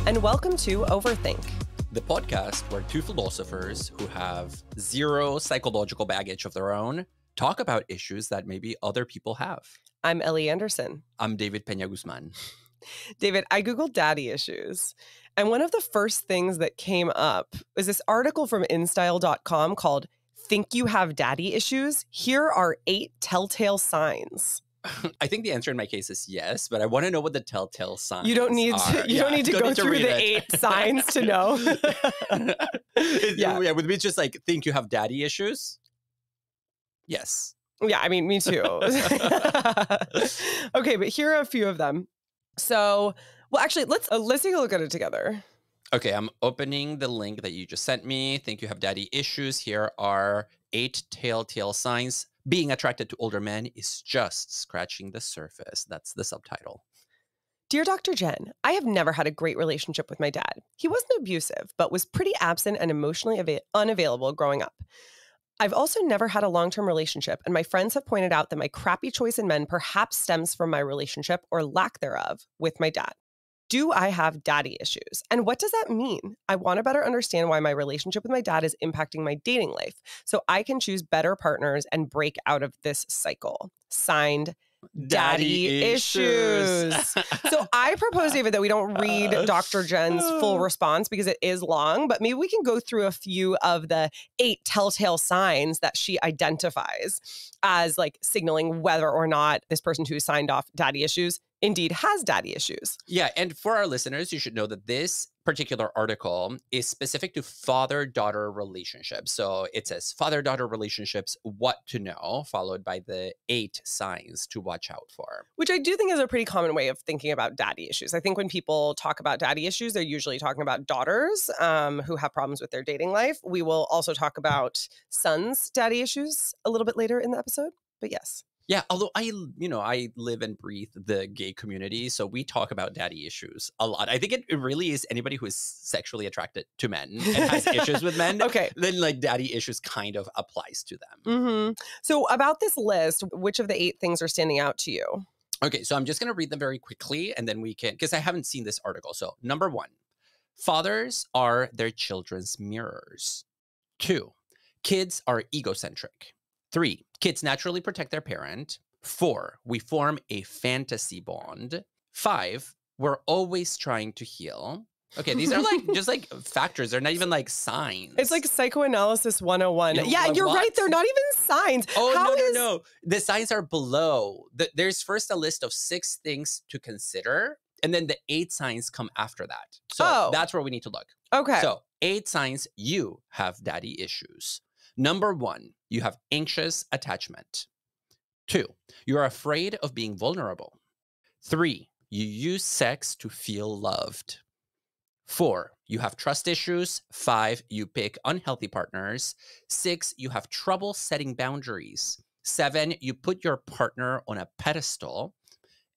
and welcome to Overthink, the podcast where two philosophers who have zero psychological baggage of their own talk about issues that maybe other people have. I'm Ellie Anderson. I'm David Peña-Guzmán. David, I Googled daddy issues, and one of the first things that came up was this article from InStyle.com called Think You Have Daddy Issues? Here are 8 telltale signs. I think the answer in my case is yes, but I want to know what the telltale signs are. You don't need to go through the 8 signs to know. Yeah, would we just like think you have daddy issues? Yes. Yeah, I mean, me too. Okay, but here are a few of them. So, well, actually, let's take a look at it together. Okay, I'm opening the link that you just sent me. Think you have daddy issues. Here are 8 telltale signs. Being attracted to older men is just scratching the surface. That's the subtitle. Dear Dr. Jen, I have never had a great relationship with my dad. He wasn't abusive, but was pretty absent and emotionally unavailable growing up. I've also never had a long-term relationship, and my friends have pointed out that my crappy choice in men perhaps stems from my relationship or lack thereof with my dad. Do I have daddy issues? And what does that mean? I want to better understand why my relationship with my dad is impacting my dating life so I can choose better partners and break out of this cycle. Signed, Daddy Issues. So I propose, David, that we don't read Dr. Jen's full response because it is long, but maybe we can go through a few of the 8 telltale signs that she identifies as like signaling whether or not this person who signed off daddy issues indeed has daddy issues. Yeah, and for our listeners, you should know that this particular article is specific to father-daughter relationships. So it says father-daughter relationships, what to know, followed by the 8 signs to watch out for. Which I do think is a pretty common way of thinking about daddy issues. I think when people talk about daddy issues, they're usually talking about daughters who have problems with their dating life. We will also talk about sons' daddy issues a little bit later in the episode, but yes. Yeah, although I live and breathe the gay community, so we talk about daddy issues a lot. I think it really is anybody who is sexually attracted to men and has issues with men. Okay. Then like daddy issues kind of applies to them. Mm-hmm. So about this list, which of the 8 things are standing out to you? Okay, so I'm just going to read them very quickly and then we can, because I haven't seen this article. So number 1, fathers are their children's mirrors. 2, kids are egocentric. 3, kids naturally protect their parent. 4, we form a fantasy bond. 5, we're always trying to heal. Okay, these are like just like factors. They're not even like signs. It's like psychoanalysis 101. You're right. They're not even signs. Oh, no. The signs are below. There's first a list of 6 things to consider, and then the 8 signs come after that. So that's where we need to look. Okay. So 8 signs you have daddy issues. Number 1, you have anxious attachment. 2, you're afraid of being vulnerable. 3, you use sex to feel loved. 4, you have trust issues. 5, you pick unhealthy partners. 6, you have trouble setting boundaries. 7, you put your partner on a pedestal.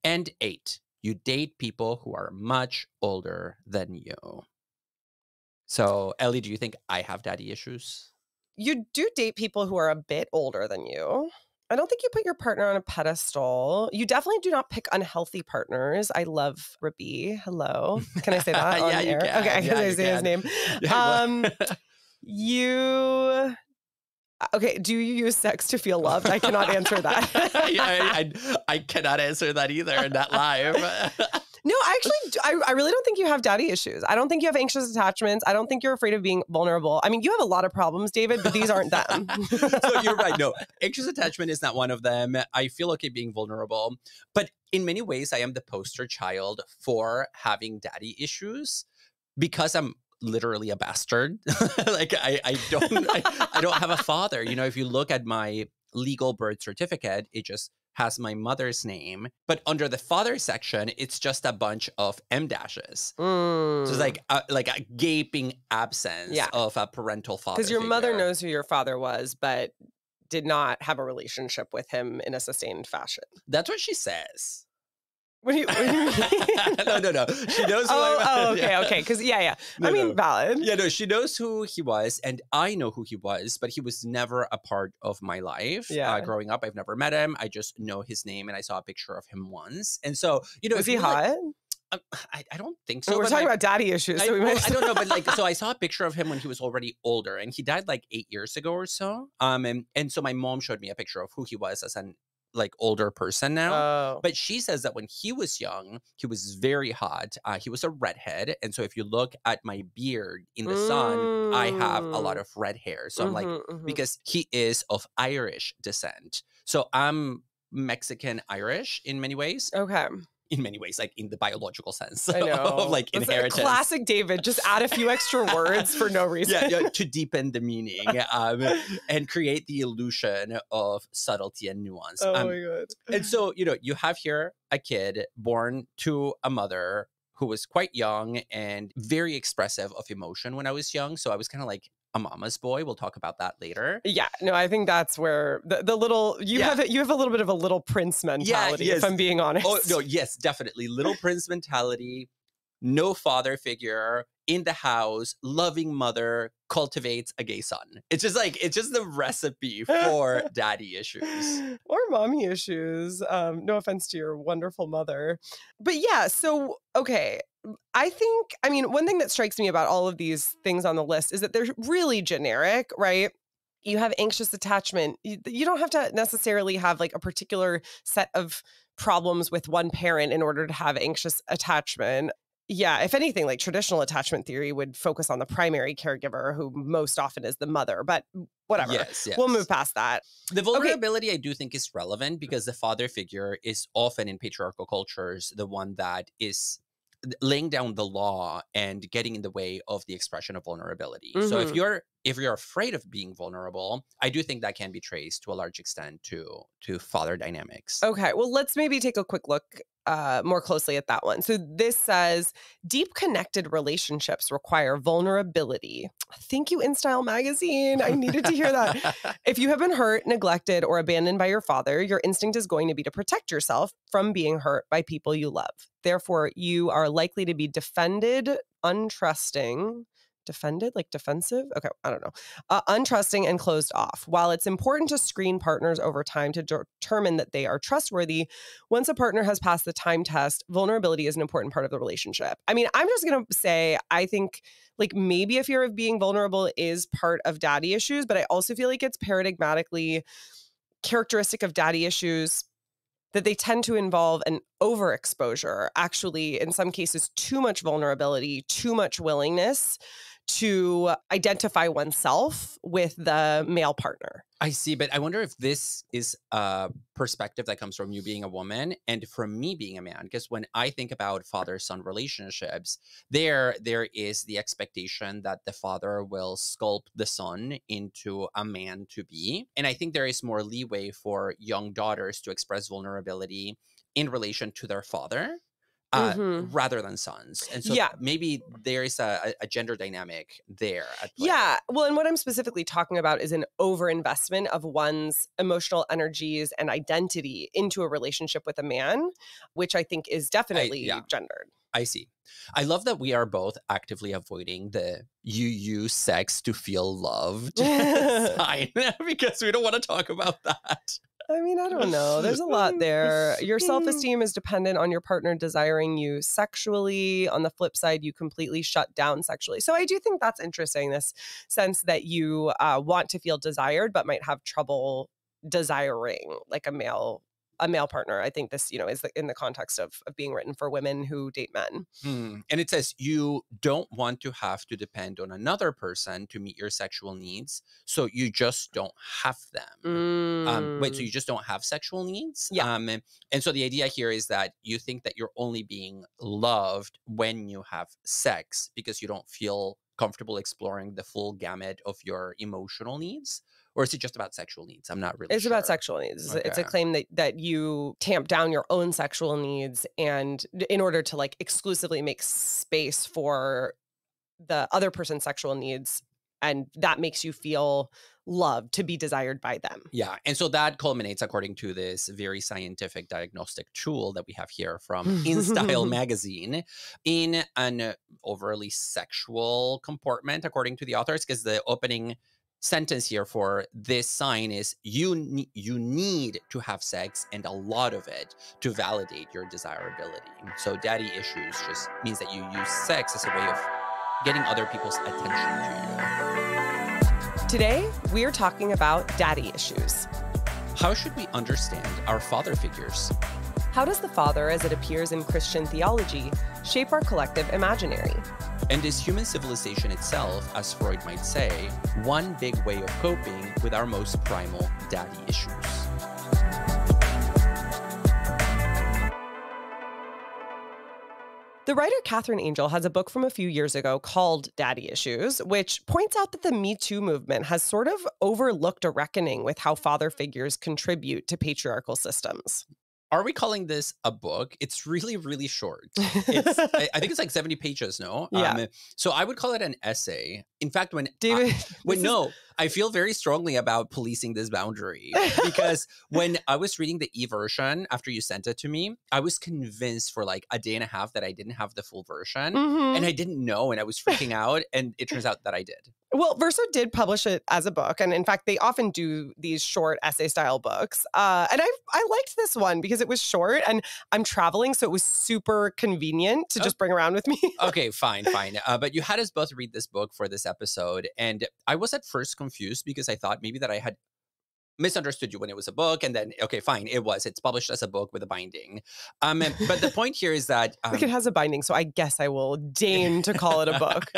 And 8, you date people who are much older than you. So, Ellie, do you think I have daddy issues? You do date people who are a bit older than you. I don't think you put your partner on a pedestal. You definitely do not pick unhealthy partners. I love Rabi. Hello. Can I say that on Yeah, air? you can. Okay, Yeah, I you say can. his name. Okay, do you use sex to feel loved? I cannot answer that. I cannot answer that either, not live. No, I really don't think you have daddy issues. I don't think you have anxious attachments. I don't think you're afraid of being vulnerable. I mean, you have a lot of problems, David, but these aren't them. So you're right. No, anxious attachment is not one of them. I feel okay being vulnerable. But in many ways, I am the poster child for having daddy issues because I'm literally a bastard. Like I don't have a father. You know, if you look at my legal birth certificate, it just has my mother's name, but under the father section, it's just a bunch of M dashes. So it's like a gaping absence of a parental father. Because your mother knows who your father was, but did not have a relationship with him in a sustained fashion. That's what she says. What do you mean? No. She knows who I was. Okay. Because, valid. Yeah, no, she knows who he was, and I know who he was, but he was never a part of my life. Growing up, I've never met him. I just know his name, and I saw a picture of him once. And so, Was he hot? I don't think so. We're but talking like, about daddy issues. So I don't know, but like, so I saw a picture of him when he was already older, and he died like 8 years ago or so. And so my mom showed me a picture of who he was as an like older person now. Oh. But she says that when he was young, he was very hot. He was a redhead, and so if you look at my beard in the sun, I have a lot of red hair. So I'm like, because he is of Irish descent, so I'm Mexican Irish in many ways. Okay. In many ways, like in the biological sense I know. of like That's inheritance. Classic David, just add a few extra words for no reason. Yeah, to deepen the meaning and create the illusion of subtlety and nuance. Oh my God. And so, you have here a kid born to a mother who was quite young and very expressive of emotion when I was young. So I was kind of like a mama's boy. We'll talk about that later. Yeah, no, I think that's where the little you have a little bit of a little prince mentality, if I'm being honest. Oh no, yes, definitely. Little prince mentality, no father figure in the house, loving mother, cultivates a gay son. It's just the recipe for daddy issues. Or mommy issues. No offense to your wonderful mother. But yeah, so okay. I mean, one thing that strikes me about all of these things on the list is that they're really generic, right? You have anxious attachment. You don't have to necessarily have like a particular set of problems with one parent in order to have anxious attachment. Yeah, if anything, like traditional attachment theory would focus on the primary caregiver, who most often is the mother, but whatever. Yes. We'll move past that. The vulnerability, I do think, is relevant because the father figure is often in patriarchal cultures the one that is laying down the law and getting in the way of the expression of vulnerability. So if you're afraid of being vulnerable, I do think that can be traced to a large extent to father dynamics. Okay, well, let's maybe take a quick look more closely at that one. So this says, deep connected relationships require vulnerability. Thank you, InStyle magazine. I needed to hear that. If you have been hurt, neglected, or abandoned by your father, your instinct is going to be to protect yourself from being hurt by people you love. Therefore, you are likely to be defended, untrusting. Defended, like defensive? Okay, I don't know. Untrusting and closed off. While it's important to screen partners over time to determine that they are trustworthy, once a partner has passed the time test, vulnerability is an important part of the relationship. I mean, I'm just going to say, I think like maybe a fear of being vulnerable is part of daddy issues, but I also feel like it's paradigmatically characteristic of daddy issues that they tend to involve an overexposure, actually, in some cases, too much vulnerability, too much willingness to identify oneself with the male partner. I see, but I wonder if this is a perspective that comes from you being a woman and from me being a man. Because when I think about father-son relationships, there is the expectation that the father will sculpt the son into a man to be. And I think there is more leeway for young daughters to express vulnerability in relation to their father. Rather than sons. And so maybe there is a gender dynamic there at play. Yeah. Well, and what I'm specifically talking about is an overinvestment of one's emotional energies and identity into a relationship with a man, which I think is definitely gendered. I see. I love that we are both actively avoiding the you use sex to feel loved sign because we don't want to talk about that. I mean, I don't know. There's a lot there. Your self-esteem is dependent on your partner desiring you sexually. On the flip side, you completely shut down sexually. So I do think that's interesting, this sense that you want to feel desired, but might have trouble desiring like a male partner. I think this, is in the context of being written for women who date men. And it says you don't want to have to depend on another person to meet your sexual needs. So you just don't have them. Wait, so you just don't have sexual needs? Yeah. And so the idea here is that you think that you're only being loved when you have sex because you don't feel comfortable exploring the full gamut of your emotional needs. Or is it just about sexual needs? I'm not really sure. It's about sexual needs. Okay. It's a claim that you tamp down your own sexual needs and in order to like exclusively make space for the other person's sexual needs. And that makes you feel loved, to be desired by them. Yeah. And so that culminates, according to this very scientific diagnostic tool that we have here from InStyle magazine, in an overly sexual comportment, according to the authors, because the opening sentence here for this sign is you need to have sex, and a lot of it, to validate your desirability. So daddy issues just means that you use sex as a way of getting other people's attention to you. Today, we're talking about daddy issues. How should we understand our father figures? How does the father, as it appears in Christian theology, shape our collective imaginary? And is human civilization itself, as Freud might say, one big way of coping with our most primal daddy issues? The writer Catherine Angel has a book from a few years ago called Daddy Issues, which points out that the Me Too movement has sort of overlooked a reckoning with how father figures contribute to patriarchal systems. Are we calling this a book? It's really, really short. I think it's like 70 pages, no? Yeah. So I would call it an essay. In fact, David, I feel very strongly about policing this boundary, because when I was reading the e-version after you sent it to me, I was convinced for like a day and a half that I didn't have the full version, and I didn't know, and I was freaking out, and it turns out that I did. Well, Verso did publish it as a book, and in fact, they often do these short essay-style books. And I liked this one because it was short, and I'm traveling, so it was super convenient to just bring around with me. Okay, fine. But you had us both read this book for this episode, and I was at first confused because I thought maybe that I had misunderstood you when it was a book, and then okay, fine, it's published as a book with a binding. But the point here is that it has a binding, so I guess I will deign to call it a book.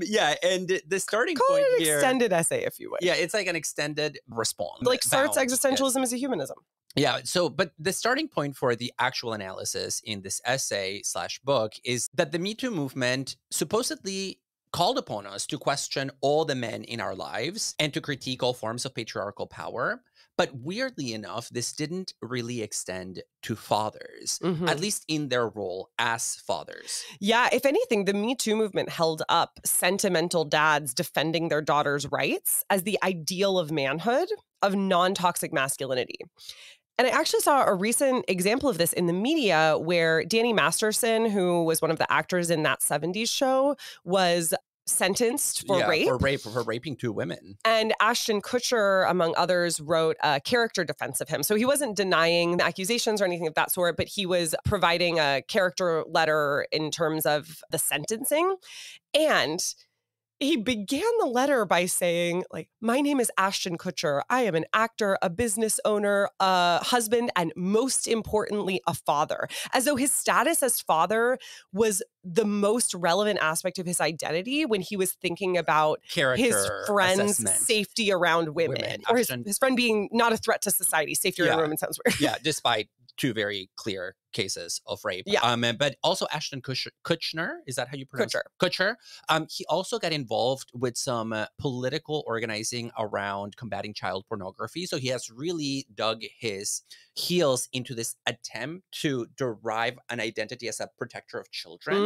Yeah, and the starting call point it an here, extended essay, if you wish. Yeah, it's like an extended response. Like Sartre's existentialism is a humanism. Yeah. So, but the starting point for the actual analysis in this essay/book is that the Me Too movement supposedly called upon us to question all the men in our lives and to critique all forms of patriarchal power. But weirdly enough, this didn't really extend to fathers, at least in their role as fathers. Yeah, if anything, the Me Too movement held up sentimental dads defending their daughters' rights as the ideal of manhood, of non-toxic masculinity. And I actually saw a recent example of this in the media where Danny Masterson, who was one of the actors in That 70s Show, was sentenced for rape. For raping two women. And Ashton Kutcher, among others, wrote a character defense of him. So he wasn't denying the accusations or anything of that sort, but he was providing a character letter in terms of the sentencing. And he began the letter by saying, like, my name is Ashton Kutcher. I am an actor, a business owner, a husband, and most importantly, a father. As though his status as father was the most relevant aspect of his identity when he was thinking about his friend's safety around women. Or his friend being not a threat to society. Safety around women sounds weird. Yeah, despite two very clear cases of rape. Yeah. But also Ashton Kutcher, is that how you pronounce it? Kutcher. He also got involved with some political organizing around combating child pornography. So he has really dug his heels into this attempt to derive an identity as a protector of children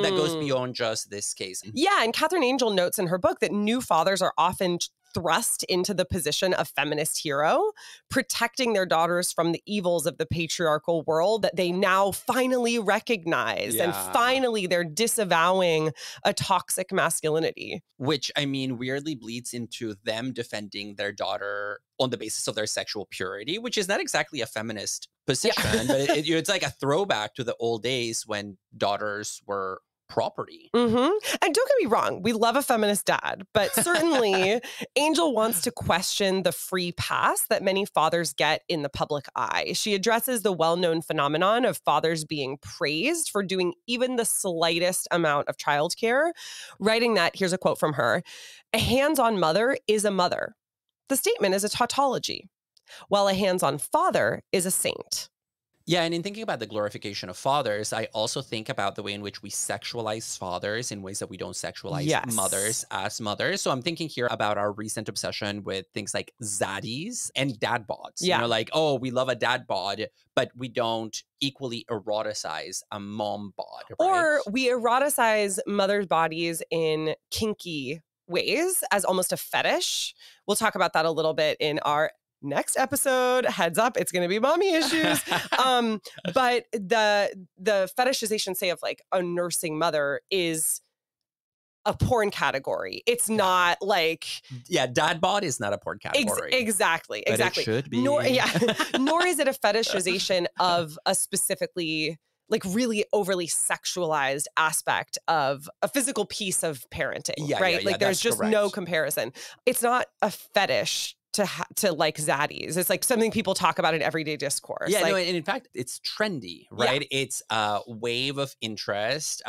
that goes beyond just this case. Yeah, and Catherine Angel notes in her book that new fathers are often thrust into the position of feminist hero, protecting their daughters from the evils of the patriarchal world that they now finally recognize. Yeah. And finally, they're disavowing a toxic masculinity. Which, I mean, weirdly bleeds into them defending their daughter on the basis of their sexual purity, which is not exactly a feminist position, but it's like a throwback to the old days when daughters were property. And don't get me wrong, we love a feminist dad, but certainly Angel wants to question the free pass that many fathers get in the public eye. She addresses the well-known phenomenon of fathers being praised for doing even the slightest amount of childcare, writing that, here's a quote from her, "A hands-on mother is a mother. The statement is a tautology, while a hands-on father is a saint." Yeah, and in thinking about the glorification of fathers, I also think about the way in which we sexualize fathers in ways that we don't sexualize mothers as mothers. So I'm thinking here about our recent obsession with things like zaddies and dad bods. Yeah. You know, like, oh, we love a dad bod, but we don't equally eroticize a mom bod. Right? Or we eroticize mothers' bodies in kinky ways as almost a fetish. We'll talk about that a little bit in our next episode. Heads up, it's going to be mommy issues. But the fetishization, say, of like a nursing mother is a porn category. It's not like... Yeah, dad bod is not a porn category. Exactly. But it should be. Nor is it a fetishization of a specifically, like, really overly sexualized aspect of a physical piece of parenting, right? Like, there's just no comparison. It's not a fetish to like zaddies. It's like something people talk about in everyday discourse. Yeah, like, no, and in fact, it's trendy, right? Yeah. It's a wave of interest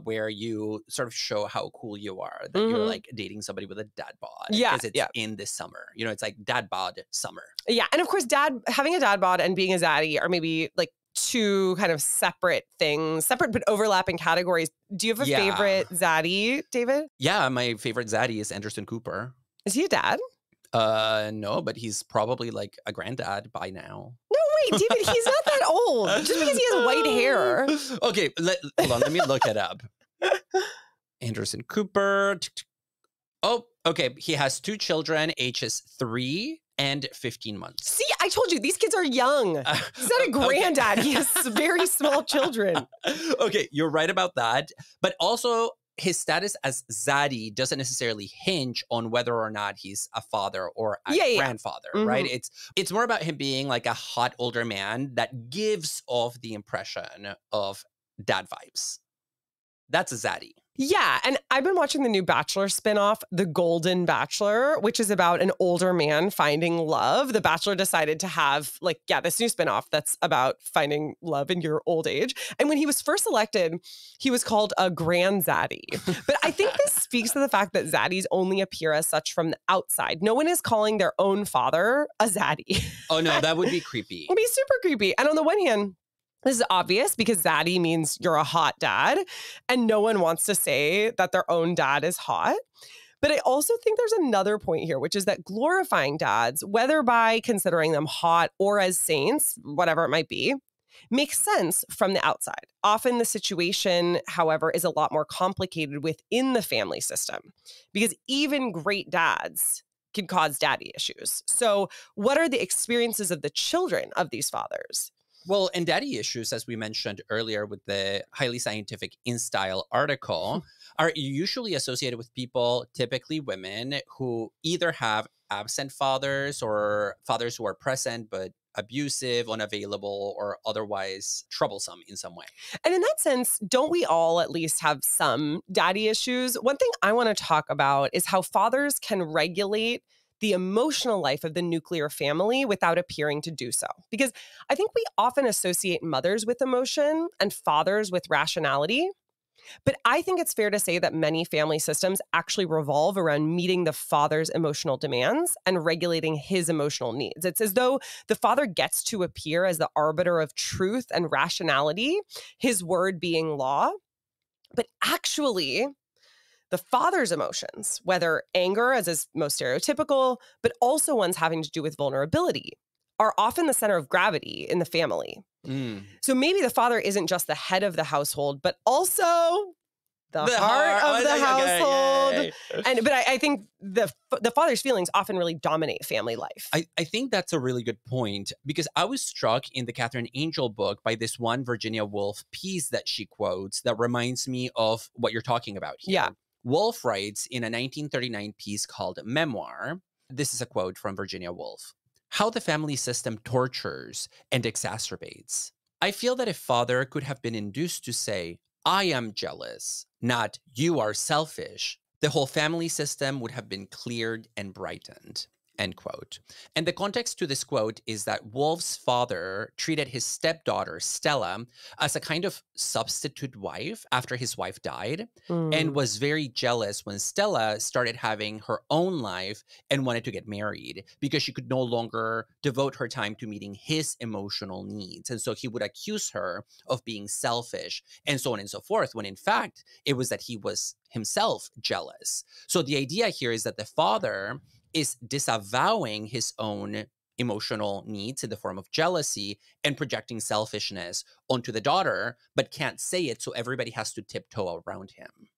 where you sort of show how cool you are, that you're like dating somebody with a dad bod. Yeah. Because it's in this summer. You know, it's like dad bod summer. Yeah. And of course, having a dad bod and being a zaddy are maybe like two kind of separate things, separate but overlapping categories. Do you have a favorite zaddy, David? Yeah, my favorite zaddy is Anderson Cooper. Is he a dad? No, but he's probably like a granddad by now. No, wait, David, he's not that old. Just because he has white hair. Okay, hold on, let me look it up. Anderson Cooper. Oh, okay. He has 2 children, ages 3 and 15 months. See, I told you, these kids are young. He's not a granddad. Okay. He has very small children. Okay, you're right about that. But also, his status as zaddy doesn't necessarily hinge on whether or not he's a father or a grandfather, right? It's more about him being like a hot older man that gives off the impression of dad vibes. That's a zaddy. Yeah, and I've been watching the new Bachelor spinoff, The Golden Bachelor, which is about an older man finding love. The Bachelor decided to have, this new spinoff that's about finding love in your old age. And when he was first elected, he was called a grand zaddy. But I think this speaks to the fact that zaddies only appear as such from the outside. No one is calling their own father a zaddy. Oh, no, that would be creepy. It would be super creepy. And on the one hand, this is obvious because zaddy means you're a hot dad, and no one wants to say that their own dad is hot. But I also think there's another point here, which is that glorifying dads, whether by considering them hot or as saints, whatever it might be, makes sense from the outside. Often the situation, however, is a lot more complicated within the family system because even great dads can cause daddy issues. So what are the experiences of the children of these fathers? Well, and daddy issues, as we mentioned earlier with the highly scientific InStyle article, are usually associated with people, typically women, who either have absent fathers or fathers who are present but abusive, unavailable, or otherwise troublesome in some way. And in that sense, don't we all at least have some daddy issues? One thing I want to talk about is how fathers can regulate the emotional life of the nuclear family without appearing to do so. Because I think we often associate mothers with emotion and fathers with rationality. But I think it's fair to say that many family systems actually revolve around meeting the father's emotional demands and regulating his emotional needs. It's as though the father gets to appear as the arbiter of truth and rationality, his word being law. But actually, the father's emotions, whether anger, as is most stereotypical, but also ones having to do with vulnerability, are often the center of gravity in the family. So maybe the father isn't just the head of the household, but also the heart of the household. But I think the father's feelings often really dominate family life. I think that's a really good point, because I was struck in the Catherine Angel book by this one Virginia Woolf piece that she quotes that reminds me of what you're talking about here. Yeah. Woolf writes in a 1939 piece called Memoir, this is a quote from Virginia Woolf, "How the family system tortures and exacerbates. I feel that if father could have been induced to say, 'I am jealous,' not 'you are selfish,' the whole family system would have been cleared and brightened." End quote. And the context to this quote is that Woolf's father treated his stepdaughter, Stella, as a kind of substitute wife after his wife died, and was very jealous when Stella started having her own life and wanted to get married because she could no longer devote her time to meeting his emotional needs. And so he would accuse her of being selfish and so on and so forth, when in fact, it was that he was himself jealous. So the idea here is that the father is disavowing his own emotional needs in the form of jealousy and projecting selfishness onto the daughter, but can't say it, so everybody has to tiptoe around him.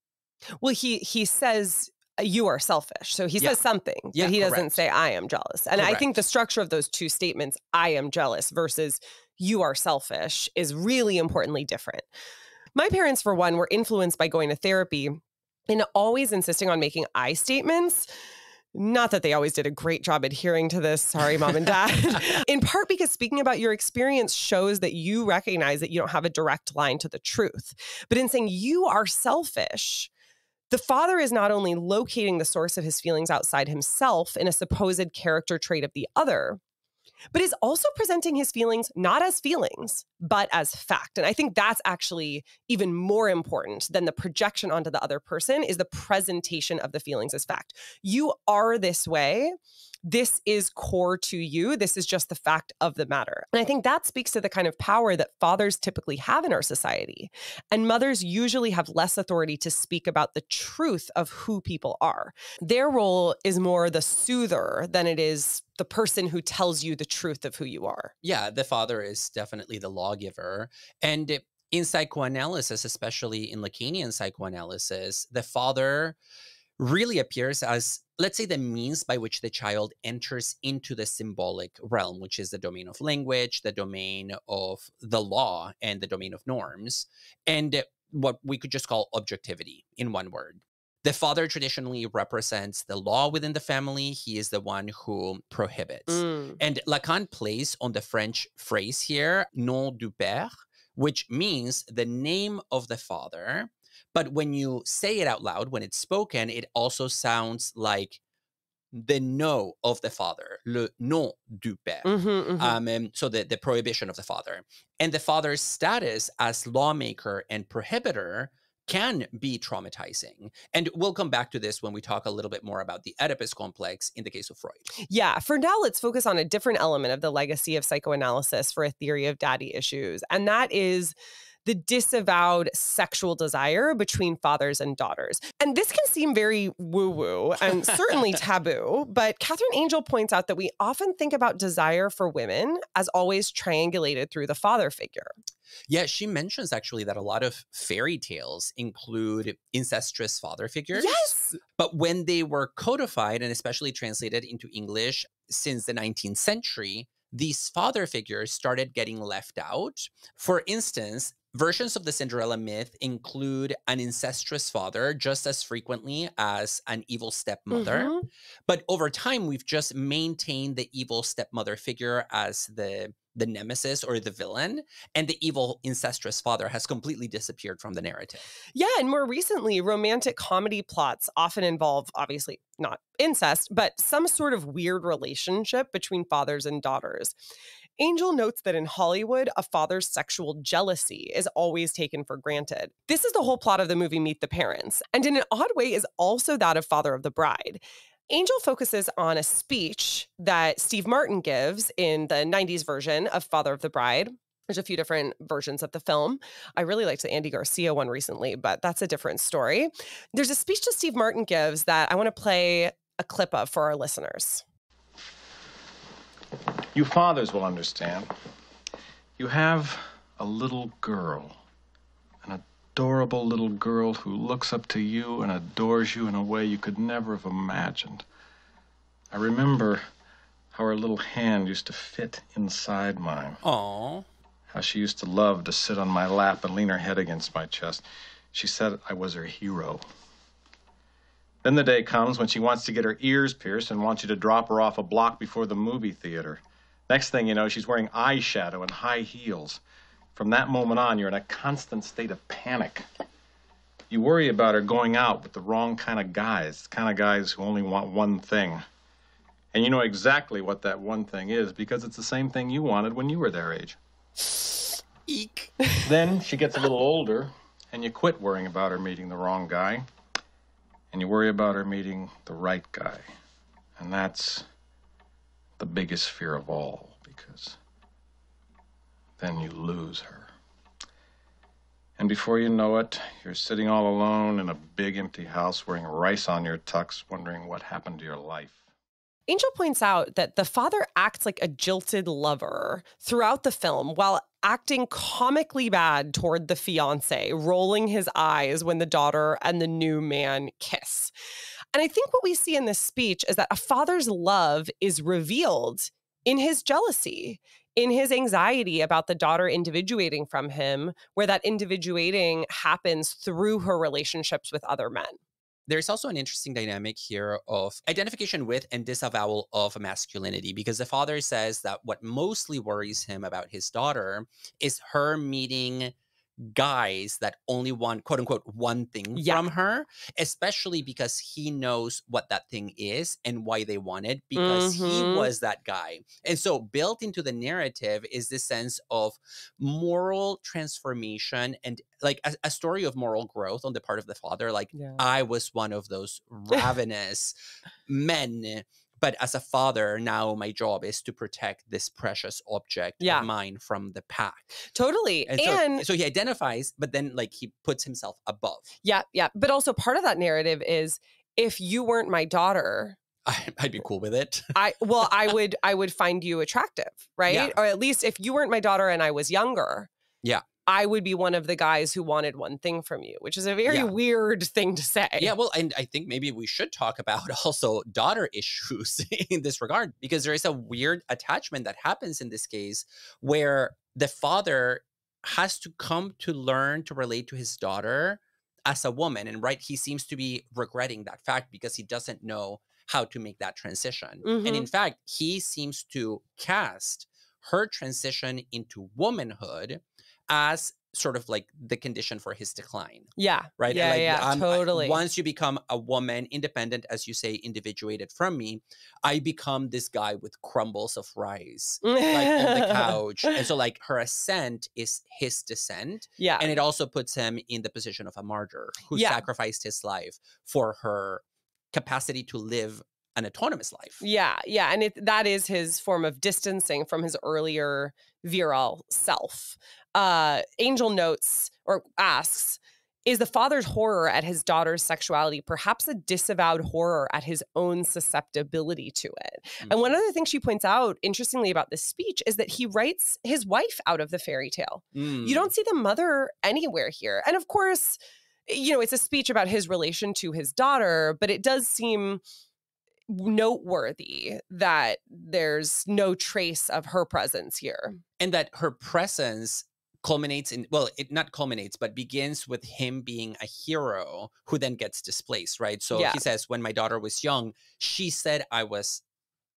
Well, he says, "You are selfish." So he says something, but he doesn't say, "I am jealous." And I think the structure of those two statements, "I am jealous" versus "you are selfish," is really importantly different. My parents, for one, were influenced by going to therapy and always insisting on making I statements. Not that they always did a great job adhering to this. Sorry, mom and dad. In part because speaking about your experience shows that you recognize that you don't have a direct line to the truth. But in saying you are selfish, the father is not only locating the source of his feelings outside himself in a supposed character trait of the other, but is also presenting his feelings not as feelings, but as fact. And I think that's actually even more important than the projection onto the other person, is the presentation of the feelings as fact. You are this way. This is core to you. This is just the fact of the matter. And I think that speaks to the kind of power that fathers typically have in our society. And mothers usually have less authority to speak about the truth of who people are. Their role is more the soother than it is the person who tells you the truth of who you are. Yeah, the father is definitely the lawgiver. And in psychoanalysis, especially in Lacanian psychoanalysis, the father really appears as, let's say, the means by which the child enters into the symbolic realm, which is the domain of language, the domain of the law, and the domain of norms, and what we could just call objectivity in one word. The father traditionally represents the law within the family. He is the one who prohibits. And Lacan plays on the French phrase here, nom du père, which means the name of the father. But when you say it out loud, when it's spoken, it also sounds like the no of the father, le nom du père. So the prohibition of the father. And the father's status as lawmaker and prohibitor can be traumatizing. And we'll come back to this when we talk a little bit more about the Oedipus complex in the case of Freud. Yeah, for now, let's focus on a different element of the legacy of psychoanalysis for a theory of daddy issues. And that is the disavowed sexual desire between fathers and daughters. And this can seem very woo-woo and certainly taboo, but Catherine Angel points out that we often think about desire for women as always triangulated through the father figure. Yeah, she mentions actually that a lot of fairy tales include incestuous father figures. Yes! But when they were codified and especially translated into English since the 19th century, these father figures started getting left out. For instance, versions of the Cinderella myth include an incestuous father just as frequently as an evil stepmother. But over time, we've just maintained the evil stepmother figure as the nemesis or the villain, and the evil incestuous father has completely disappeared from the narrative. Yeah, and more recently, romantic comedy plots often involve, obviously not incest, but some sort of weird relationship between fathers and daughters. Angel notes that in Hollywood, a father's sexual jealousy is always taken for granted. This is the whole plot of the movie Meet the Parents, and in an odd way is also that of Father of the Bride. Angel focuses on a speech that Steve Martin gives in the 90s version of Father of the Bride. There's a few different versions of the film. I really liked the Andy Garcia one recently, but that's a different story. There's a speech that Steve Martin gives that I want to play a clip of for our listeners. You fathers will understand. You have a little girl, an adorable little girl who looks up to you and adores you in a way you could never have imagined. I remember how her little hand used to fit inside mine. Aww. How she used to love to sit on my lap and lean her head against my chest. She said I was her hero. Then the day comes when she wants to get her ears pierced and wants you to drop her off a block before the movie theater. Next thing you know, she's wearing eyeshadow and high heels. From that moment on, you're in a constant state of panic. You worry about her going out with the wrong kind of guys, the kind of guys who only want one thing. And you know exactly what that one thing is because it's the same thing you wanted when you were their age. Eek. Then she gets a little older, and you quit worrying about her meeting the wrong guy, and you worry about her meeting the right guy. And that's the biggest fear of all, because then you lose her. And before you know it, you're sitting all alone in a big empty house wearing rice on your tux, wondering what happened to your life. Angel points out that the father acts like a jilted lover throughout the film while acting comically bad toward the fiancé, rolling his eyes when the daughter and the new man kiss. And I think what we see in this speech is that a father's love is revealed in his jealousy, in his anxiety about the daughter individuating from him, where that individuating happens through her relationships with other men. there's also an interesting dynamic here of identification with and disavowal of masculinity, because the father says that what mostly worries him about his daughter is her meeting guys that only want, quote unquote, one thing from her, especially because he knows what that thing is and why they want it, because he was that guy. And so built into the narrative is this sense of moral transformation and like a story of moral growth on the part of the father. Like, I was one of those ravenous men, but as a father, now my job is to protect this precious object of mine from the pack. Totally. And so he identifies, but then like he puts himself above. Yeah. But also part of that narrative is, if you weren't my daughter, I'd be cool with it. I would find you attractive, right? Yeah. Or at least if you weren't my daughter and I was younger. Yeah. I would be one of the guys who wanted one thing from you, which is a very weird thing to say. Yeah, well, and I think maybe we should talk about also daughter issues in this regard, because there is a weird attachment that happens in this case where the father has to come to learn to relate to his daughter as a woman. And he seems to be regretting that fact because he doesn't know how to make that transition. And in fact, he seems to cast her transition into womanhood as sort of like the condition for his decline. Yeah. Right. Yeah, totally. Once you become a woman, independent, as you say, individuated from me, I become this guy with crumbles of rice like on the couch. And so like her ascent is his descent. Yeah. And it also puts him in the position of a martyr who sacrificed his life for her capacity to live an autonomous life. Yeah. And that is his form of distancing from his earlier virile self. Angel notes or asks, is the father's horror at his daughter's sexuality perhaps a disavowed horror at his own susceptibility to it? And one other thing she points out, interestingly, about this speech is that he writes his wife out of the fairy tale. You don't see the mother anywhere here. And of course, it's a speech about his relation to his daughter, but it does seem noteworthy that there's no trace of her presence here. And that her presence culminates in, well, it not culminates, but begins with him being a hero who then gets displaced, right? So he says, when my daughter was young, she said I was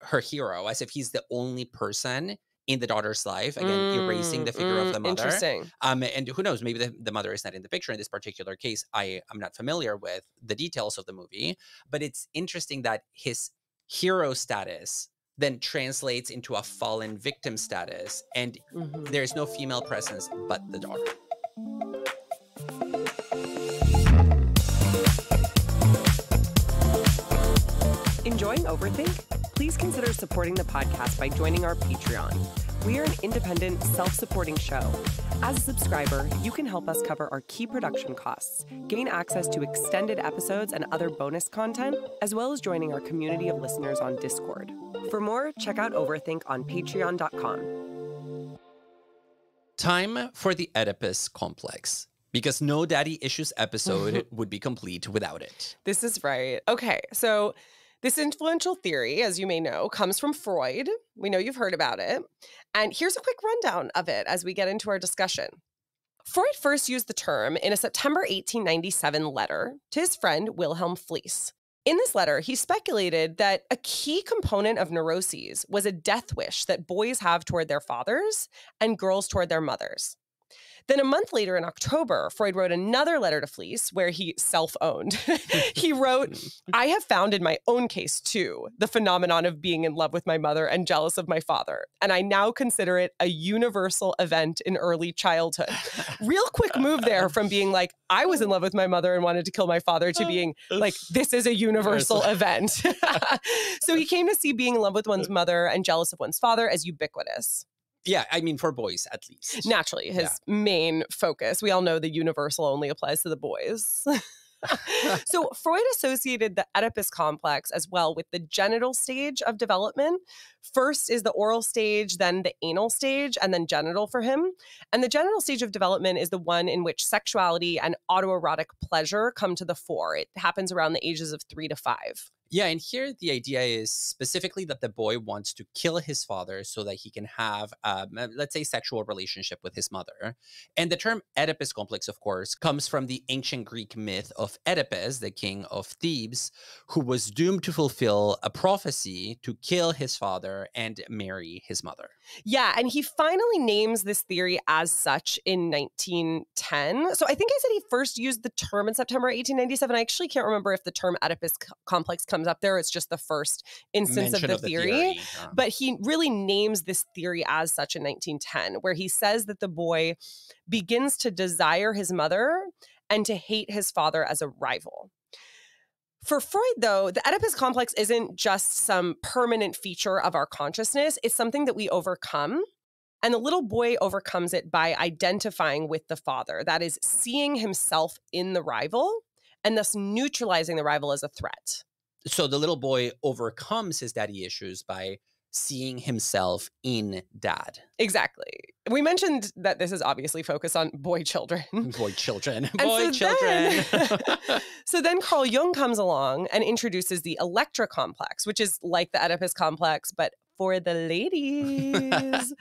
her hero, as if he's the only person in the daughter's life, again, erasing the figure of the mother. Interesting. And who knows, maybe the mother is not in the picture in this particular case. I'm not familiar with the details of the movie, but it's interesting that his hero status then translates into a fallen victim status, and there's no female presence but the daughter. Enjoying Overthink? Please consider supporting the podcast by joining our Patreon. We are an independent, self-supporting show. As a subscriber, you can help us cover our key production costs, gain access to extended episodes and other bonus content, as well as joining our community of listeners on Discord. For more, check out Overthink on patreon.com. Time for the Oedipus complex, because no Daddy Issues episode would be complete without it. This is right. Okay, so this influential theory, as you may know, comes from Freud. We know you've heard about it. And here's a quick rundown of it as we get into our discussion. Freud first used the term in a September 1897 letter to his friend Wilhelm Fliess. In this letter, he speculated that a key component of neuroses was a death wish that boys have toward their fathers and girls toward their mothers. Then a month later in October, Freud wrote another letter to Fliess where he self-owned. He wrote, I have found in my own case, too, the phenomenon of being in love with my mother and jealous of my father. And I now consider it a universal event in early childhood. Real quick move there from being like, I was in love with my mother and wanted to kill my father to being like, this is a universal event. So he came to see being in love with one's mother and jealous of one's father as ubiquitous. Yeah, I mean, for boys, at least. Naturally, his main focus. We all know the universal only applies to the boys. So Freud associated the Oedipus complex as well with the genital stage of development. First is the oral stage, then the anal stage, and then genital for him. And the genital stage of development is the one in which sexuality and autoerotic pleasure come to the fore. It happens around the ages of 3 to 5. Yeah, and here the idea is specifically that the boy wants to kill his father so that he can have, let's say, sexual relationship with his mother. And the term Oedipus complex, of course, comes from the ancient Greek myth of Oedipus, the king of Thebes, who was doomed to fulfill a prophecy to kill his father and marry his mother. Yeah, and he finally names this theory as such in 1910. So I think I said he first used the term in September 1897. I actually can't remember if the term Oedipus complex comes up there. It's just the first instance Mention of the theory. Yeah. But he really names this theory as such in 1910, where he says that the boy begins to desire his mother and to hate his father as a rival. For Freud, though, the Oedipus complex isn't just some permanent feature of our consciousness. It's something that we overcome. And the little boy overcomes it by identifying with the father. That is, seeing himself in the rival and thus neutralizing the rival as a threat. So the little boy overcomes his daddy issues by seeing himself in dad. Exactly. We mentioned that this is obviously focused on boy children. Boy children. And Boy children. So then Carl Jung comes along and introduces the Electra complex, which is like the Oedipus complex, but for the ladies.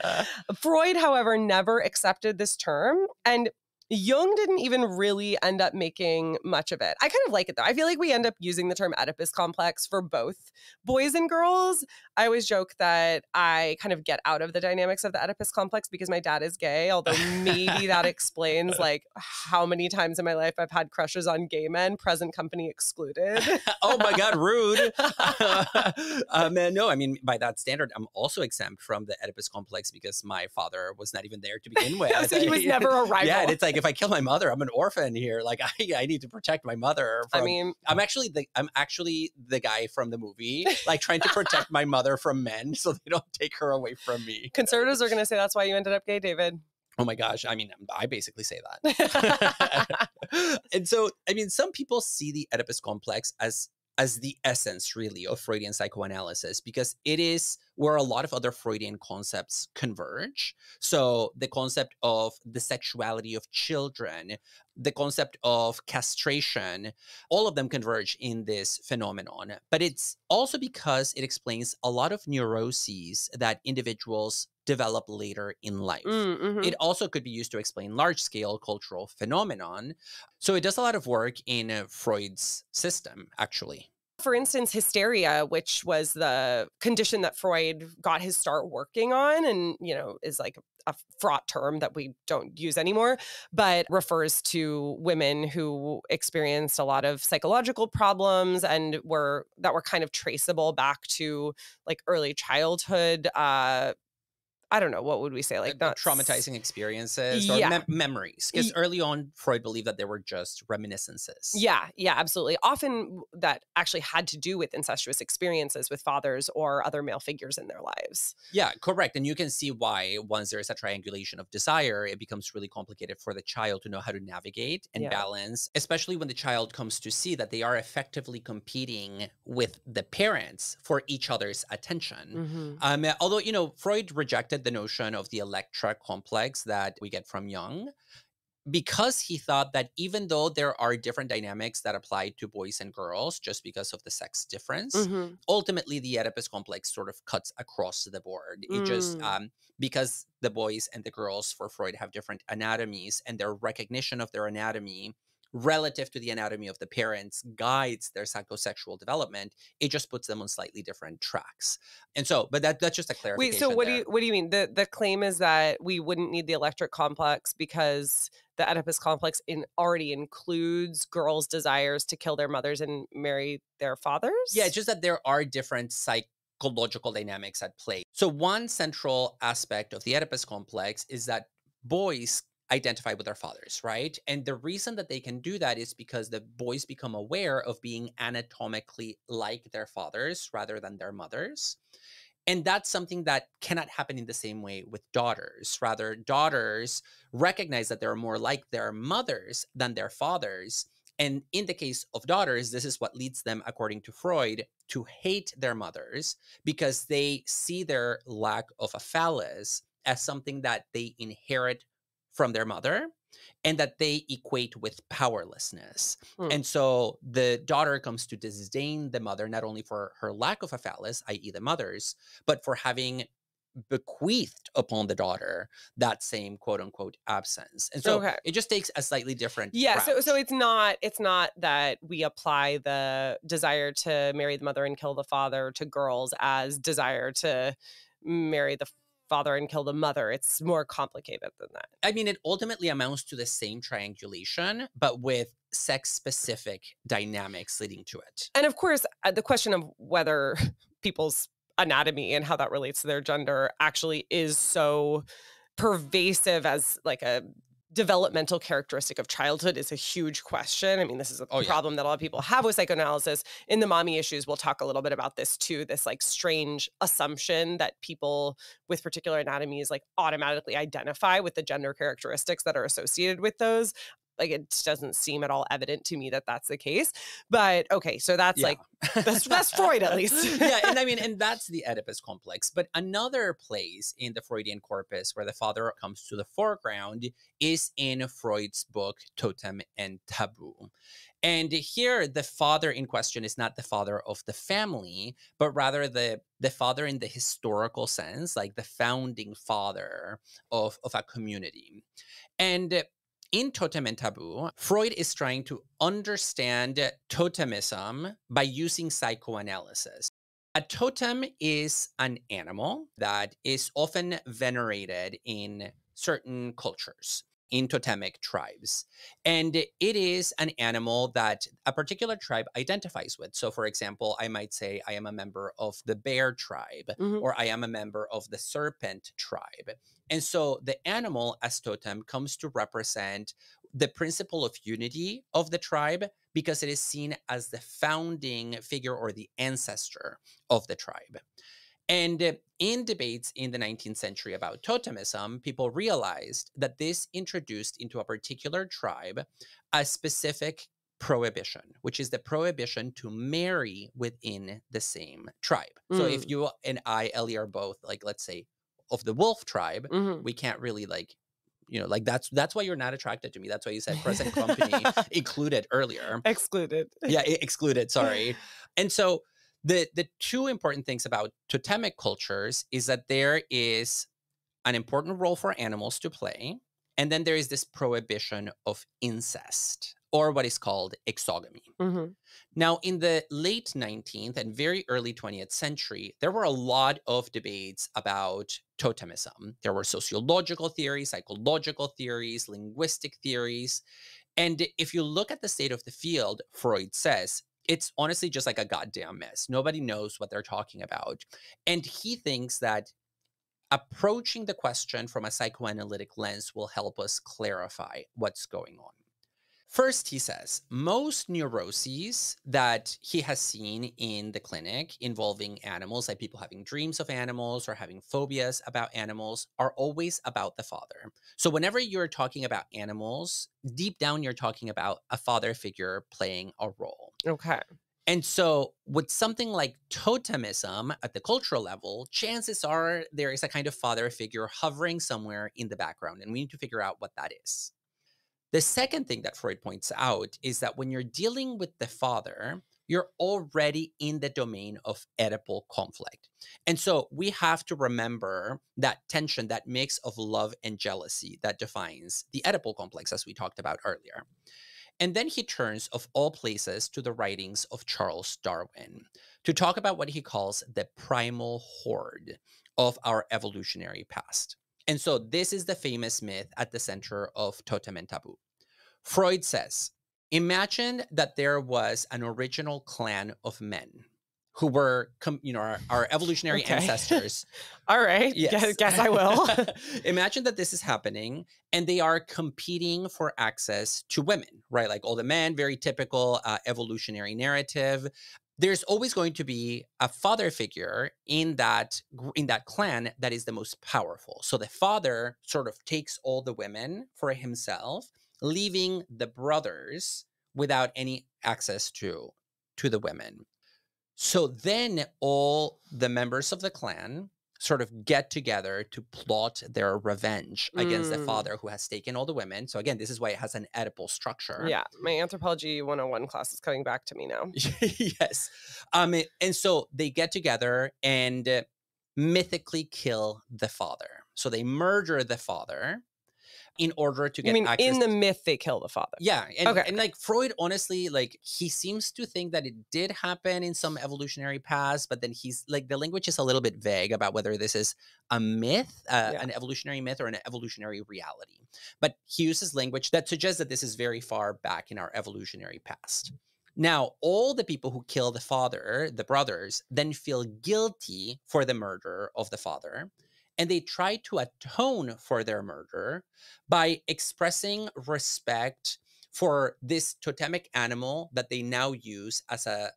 Freud, however, never accepted this term, and Jung didn't even really end up making much of it. I kind of like it, though. I feel like we end up using the term Oedipus complex for both boys and girls. I always joke that I kind of get out of the dynamics of the Oedipus complex because my dad is gay, although maybe that explains like how many times in my life I've had crushes on gay men, present company excluded. Oh my God, rude. No, I mean, by that standard, I'm also exempt from the Oedipus complex because my father was not even there to begin with. So he was never a rival. Yeah, and it's like, if I kill my mother, I'm an orphan here. Like, I need to protect my mother. I'm actually the guy from the movie, like trying to protect my mother from men so they don't take her away from me. Conservatives are going to say that's why you ended up gay, David. Oh my gosh. I mean, I basically say that. And so, I mean, some people see the Oedipus complex as the essence, really, of Freudian psychoanalysis, because it is where a lot of other Freudian concepts converge. So the concept of the sexuality of children, the concept of castration, all of them converge in this phenomenon. But it's also because it explains a lot of neuroses that individuals develop later in life. Mm-hmm. It also could be used to explain large-scale cultural phenomenon. So it does a lot of work in Freud's system, actually. For instance, hysteria, which was the condition that Freud got his start working on and, is like a fraught term that we don't use anymore, but refers to women who experienced a lot of psychological problems and were kind of traceable back to like early childhood, I don't know, what would we say? Like not traumatizing experiences or memories. Because early on, Freud believed that they were just reminiscences. Yeah, absolutely. Often that actually had to do with incestuous experiences with fathers or other male figures in their lives. Yeah, correct. And you can see why once there's a triangulation of desire, it becomes really complicated for the child to know how to navigate and balance, especially when the child comes to see that they are effectively competing with the parents for each other's attention. Mm-hmm. Although, Freud rejected the notion of the Electra complex that we get from Jung, because he thought that even though there are different dynamics that apply to boys and girls just because of the sex difference, ultimately the Oedipus complex sort of cuts across the board. It just, because the boys and the girls for Freud have different anatomies, and their recognition of their anatomy relative to the anatomy of the parents guides their psychosexual development, it just puts them on slightly different tracks. And so, but that's just a clarification. Wait, so what do you mean? The claim is that we wouldn't need the electric complex because the Oedipus complex already includes girls' desires to kill their mothers and marry their fathers? Yeah, it's just that there are different psychological dynamics at play. So one central aspect of the Oedipus complex is that boys identify with their fathers, right? And the reason that they can do that is because the boys become aware of being anatomically like their fathers rather than their mothers. And that's something that cannot happen in the same way with daughters. Rather, daughters recognize that they're more like their mothers than their fathers. And in the case of daughters, this is what leads them, according to Freud, to hate their mothers because they see their lack of a phallus as something that they inherit from their mother, and that they equate with powerlessness. Hmm. And so the daughter comes to disdain the mother, not only for her lack of a phallus, i.e. the mother's, but for having bequeathed upon the daughter that same quote unquote absence. And so it just takes a slightly different route. So it's not that we apply the desire to marry the mother and kill the father to girls as desire to marry the father and kill the mother. It's more complicated than that. I mean, it ultimately amounts to the same triangulation, but with sex-specific dynamics leading to it. And of course, the question of whether people's anatomy and how that relates to their gender actually is so pervasive as like a developmental characteristic of childhood is a huge question. I mean, this is a problem that a lot of people have with psychoanalysis. In the mommy issues, we'll talk a little bit about this too, this like strange assumption that people with particular anatomies like automatically identify with the gender characteristics that are associated with those. Like, it doesn't seem at all evident to me that that's the case. But okay, so that's like, that's Freud at least. Yeah, and I mean, and that's the Oedipus complex. But another place in the Freudian corpus where the father comes to the foreground is in Freud's book, Totem and Taboo. And here, the father in question is not the father of the family, but rather the father in the historical sense, like the founding father of a community. And in Totem and Taboo, Freud is trying to understand totemism by using psychoanalysis. A totem is an animal that is often venerated in certain cultures, in totemic tribes. And it is an animal that a particular tribe identifies with. So, for example, I might say I am a member of the bear tribe, or I am a member of the serpent tribe. And so the animal as totem comes to represent the principle of unity of the tribe because it is seen as the founding figure or the ancestor of the tribe. And in debates in the 19th century about totemism, people realized that this introduced into a particular tribe a specific prohibition, which is the prohibition to marry within the same tribe. So if you and I, Ellie, are both, like, let's say, of the wolf tribe, we can't really that's why you're not attracted to me. That's why you said present company included earlier. Excluded. Yeah, excluded, sorry. And so the two important things about totemic cultures is that there is an important role for animals to play, and then there is this prohibition of incest, or what is called exogamy. Now, in the late 19th and very early 20th century, there were a lot of debates about totemism. There were sociological theories, psychological theories, linguistic theories. And if you look at the state of the field, Freud says, it's honestly just like a goddamn mess. Nobody knows what they're talking about. And he thinks that approaching the question from a psychoanalytic lens will help us clarify what's going on. First, he says, most neuroses that he has seen in the clinic involving animals, like people having dreams of animals or having phobias about animals, are always about the father. So whenever you're talking about animals, deep down, you're talking about a father figure playing a role. Okay. And so with something like totemism at the cultural level, chances are there is a kind of father figure hovering somewhere in the background, and we need to figure out what that is. The second thing that Freud points out is that when you're dealing with the father, you're already in the domain of Oedipal conflict. And so we have to remember that tension, that mix of love and jealousy that defines the Oedipal complex, as we talked about earlier. And then he turns, of all places, to the writings of Charles Darwin to talk about what he calls the primal horde of our evolutionary past. And so this is the famous myth at the center of Totem and Taboo. Freud says, imagine that there was an original clan of men who were, our evolutionary ancestors. All right. Yes. Guess I will. Imagine that this is happening and they are competing for access to women, right? Like all the men, very typical evolutionary narrative. There's always going to be a father figure in that clan that is the most powerful. So the father sort of takes all the women for himself, leaving the brothers without any access to the women. So then all the members of the clan sort of get together to plot their revenge against the father who has taken all the women. So again, this is why it has an Oedipal structure. Yeah, my Anthropology 101 class is coming back to me now. Yes. And so they get together and mythically kill the father. So they murder the father in order to get access. In the myth, they kill the father. Yeah. And, Okay. and like Freud, honestly, like he seems to think that it did happen in some evolutionary past, but then he's like, the language is a little bit vague about whether this is a myth, an evolutionary myth, or an evolutionary reality. But he uses language that suggests that this is very far back in our evolutionary past. Now, all the people who kill the father, the brothers, then feel guilty for the murder of the father. And they try to atone for their murder by expressing respect for this totemic animal that they now use as a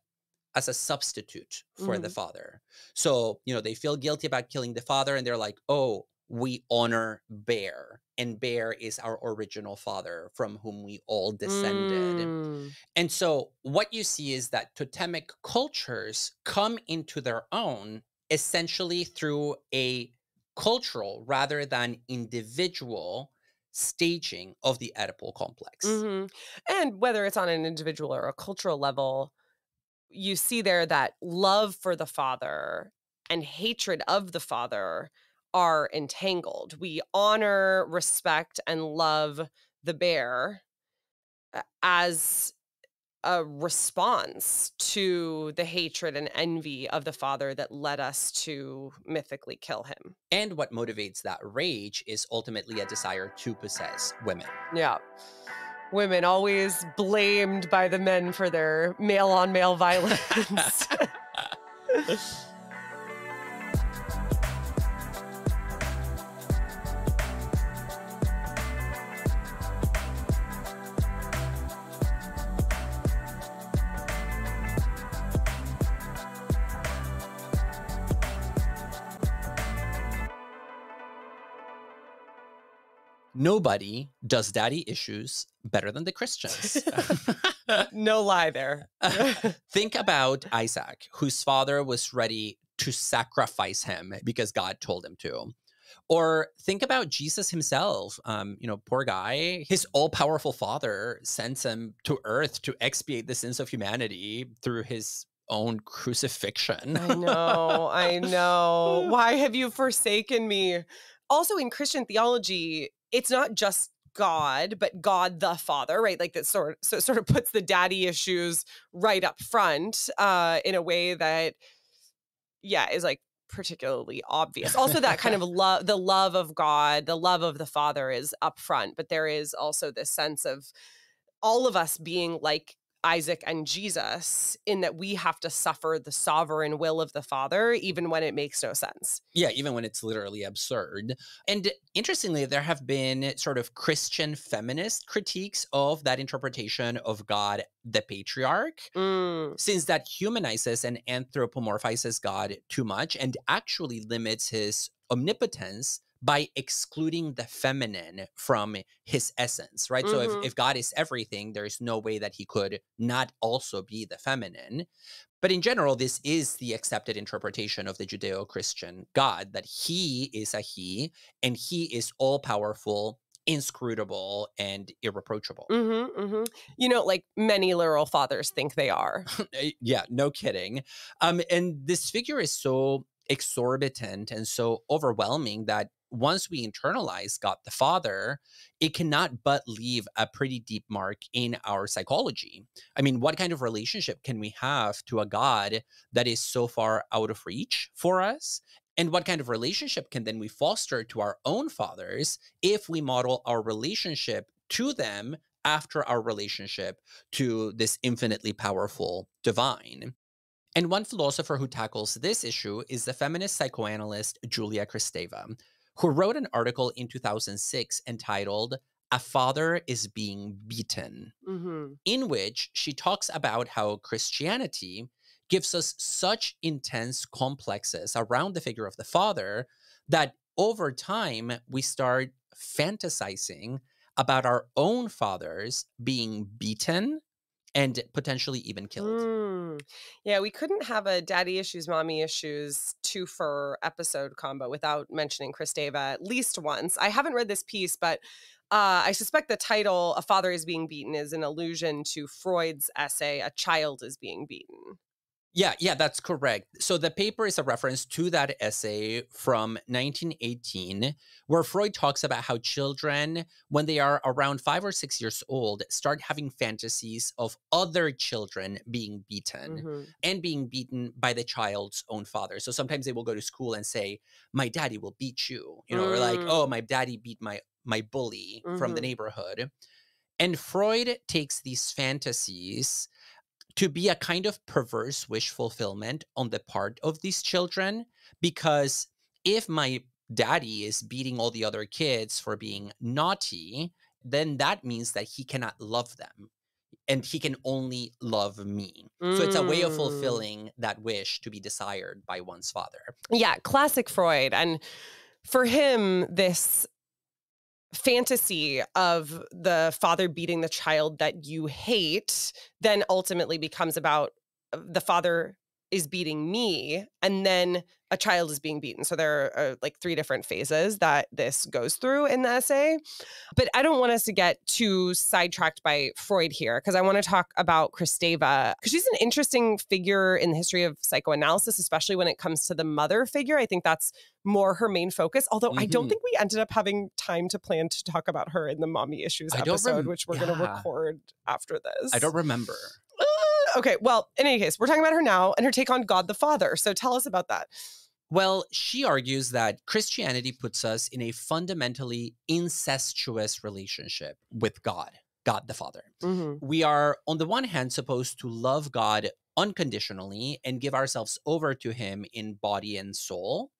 substitute for the father. So, they feel guilty about killing the father, and they're like, oh, we honor Bear, and Bear is our original father from whom we all descended. And so what you see is that totemic cultures come into their own essentially through a cultural rather than individual staging of the Oedipal complex. And whether it's on an individual or a cultural level, you see there that love for the father and hatred of the father are entangled. We honor, respect, and love the bear as a response to the hatred and envy of the father that led us to mythically kill him. And what motivates that rage is ultimately a desire to possess women. Yeah. Women always blamed by the men for their male-on-male violence. Nobody does daddy issues better than the Christians. No lie there. Think about Isaac, whose father was ready to sacrifice him because God told him to. Or think about Jesus himself. Poor guy. His all-powerful father sends him to earth to expiate the sins of humanity through his own crucifixion. I know. Why have you forsaken me? Also, in Christian theology, it's not just God, but God the Father, right? Like that sort of puts the daddy issues right up front in a way that, is like particularly obvious. Also, that kind of love, the love of God, the love of the Father is up front, but there is also this sense of all of us being like Isaac and Jesus in that we have to suffer the sovereign will of the Father, even when it makes no sense. Yeah, even when it's literally absurd. And interestingly, there have been sort of Christian feminist critiques of that interpretation of God, the patriarch, since that humanizes and anthropomorphizes God too much and actually limits his omnipotence by excluding the feminine from his essence, right? So if God is everything, there's no way that he could not also be the feminine. But in general, this is the accepted interpretation of the Judeo-Christian God, that he is a he, and he is all-powerful, inscrutable, and irreproachable. Like many literal fathers think they are. Yeah, no kidding. And this figure is so exorbitant and so overwhelming that once we internalize God the Father, it cannot but leave a pretty deep mark in our psychology. I mean, what kind of relationship can we have to a God that is so far out of reach for us? And what kind of relationship can then we foster to our own fathers if we model our relationship to them after our relationship to this infinitely powerful divine? And one philosopher who tackles this issue is the feminist psychoanalyst Julia Kristeva, who wrote an article in 2006 entitled "A Father is Being Beaten," in which she talks about how Christianity gives us such intense complexes around the figure of the father that over time we start fantasizing about our own fathers being beaten and potentially even killed. Yeah, we couldn't have a daddy issues, mommy issues 2 for episode combo without mentioning Kristeva at least once. I haven't read this piece, but I suspect the title, A Father is Being Beaten, is an allusion to Freud's essay, A Child is Being Beaten. Yeah, that's correct. So the paper is a reference to that essay from 1918, where Freud talks about how children, when they are around 5 or 6 years old, start having fantasies of other children being beaten and being beaten by the child's own father. So sometimes they will go to school and say, my daddy will beat you, or like, oh, my daddy beat my bully from the neighborhood. And Freud takes these fantasies to be a kind of perverse wish fulfillment on the part of these children, because if my daddy is beating all the other kids for being naughty, then that means that he cannot love them and he can only love me. So it's a way of fulfilling that wish to be desired by one's father. Yeah, classic Freud. And for him, this fantasy of the father beating the child that you hate then ultimately becomes about the father is beating me, and then a child is being beaten. So there are like 3 different phases that this goes through in the essay. But I don't want us to get too sidetracked by Freud here, because I want to talk about Kristeva, because she's an interesting figure in the history of psychoanalysis, especially when it comes to the mother figure. I think that's more her main focus, although I don't think we ended up having time to plan to talk about her in the mommy issues episode, which we're going to record after this. I don't remember. Okay, well, in any case, we're talking about her now and her take on God the Father. So tell us about that. Well, she argues that Christianity puts us in a fundamentally incestuous relationship with God the Father. We are, on the one hand, supposed to love God unconditionally and give ourselves over to him in body and soul.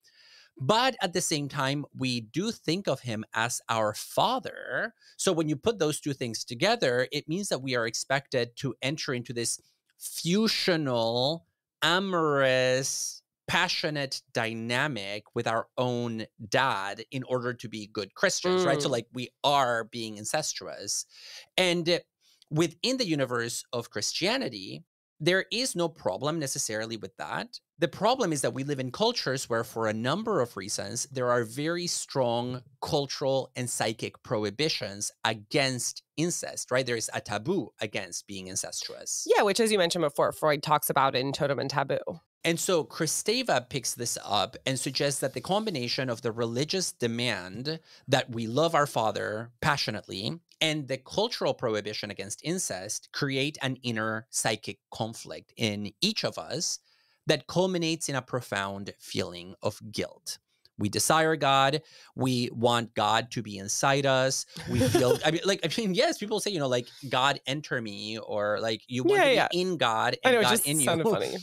But at the same time, we do think of him as our father. So when you put those 2 things together, it means that we are expected to enter into this fusional, amorous, passionate dynamic with our own dad in order to be good Christians, right? So like we are being incestuous. And within the universe of Christianity, there is no problem necessarily with that. The problem is that we live in cultures where, for a number of reasons, there are very strong cultural and psychic prohibitions against incest, right? There is a taboo against being incestuous. Yeah, which, as you mentioned before, Freud talks about in Totem and Taboo. And so Kristeva picks this up and suggests that the combination of the religious demand that we love our father passionately and the cultural prohibition against incest create an inner psychic conflict in each of us that culminates in a profound feeling of guilt. We desire God. We want God to be inside us. We feel, yes, people say, like, God enter me, or like you want to be in God and God in you. Sounded funny.